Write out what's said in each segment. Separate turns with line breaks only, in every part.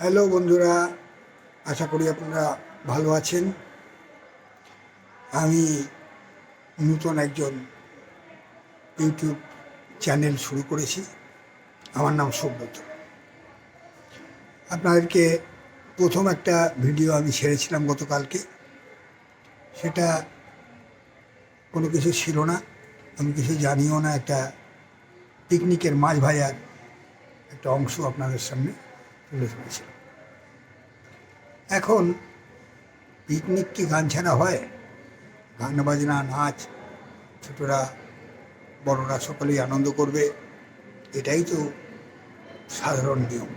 Hello বন্ধুরা, আশা করি আপনারা ভালো আছেন। আমি নূতন একজন ইউটিউব চ্যানেল শুরু করেছি। আমার নাম সুব্রত। আপনাদেরকে প্রথম একটা ভিডিও আমি ছেড়েছিলাম গতকালকে। সেটা কোনো কিছু ছিল না, আমি কিছু জানিও না। একটা পিকনিকের মাছ ভাজার একটা অংশ আপনাদের সামনে তুলে ধরেছিলাম। এখন পিকনিক কি গান ছাড়া হয়? গান বাজনা, নাচ, ছোটরা বড়রা সকলেই আনন্দ করবে, এটাই তো সাধারণ নিয়ম।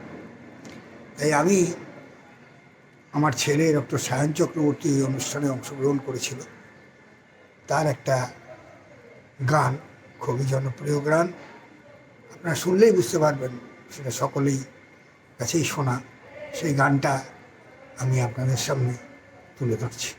তাই আমি, আমার ছেলে ডক্টর সায়ন চক্রবর্তী এই অনুষ্ঠানে অংশগ্রহণ করেছিল, তার একটা গান, খুবই জনপ্রিয় গান। আপনারা শুনলেই বুঝতে পারবেন, সেটা সকলেই কাছেই শোনা। সেই গানটা আমি আপনাদের সামনে তুলে ধরছি।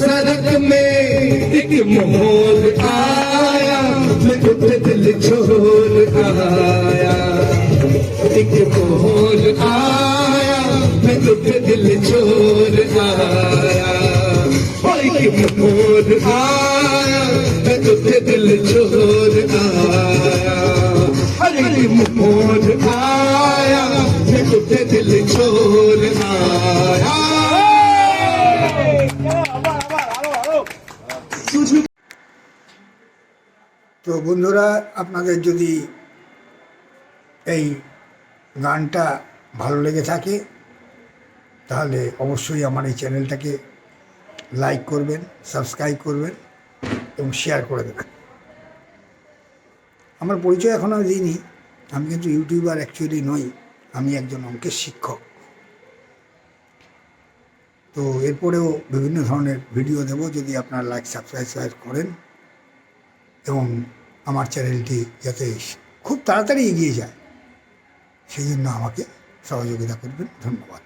सड़क में एक मोर आया, मैं उठे दिल छोड़ आया। एक मोर आया, मैं उठे दिल छोड़ आया। एक मोर आया, मैं उठे दिल छोड़ आया। एक मोर आया, मैं उठे दिल छोड़ आया।
তো বন্ধুরা, আপনাদের যদি এই গানটা ভালো লেগে থাকে তাহলে অবশ্যই আমার এই চ্যানেলটাকে লাইক করবেন, সাবস্ক্রাইব করবেন এবং শেয়ার করে দেবেন। আমার পরিচয় এখনও আমি দিইনি, আমি কিন্তু ইউটিউবার অ্যাকচুয়ালি নই, আমি একজন অঙ্কের শিক্ষক। তো এরপরেও বিভিন্ন ধরনের ভিডিও দেব, যদি আপনারা লাইক সাবস্ক্রাইব করেন এবং আমার চ্যানেলটি যাতে খুব তাড়াতাড়ি এগিয়ে যায় সেই জন্য আমাকে সহযোগিতা করবেন। ধন্যবাদ।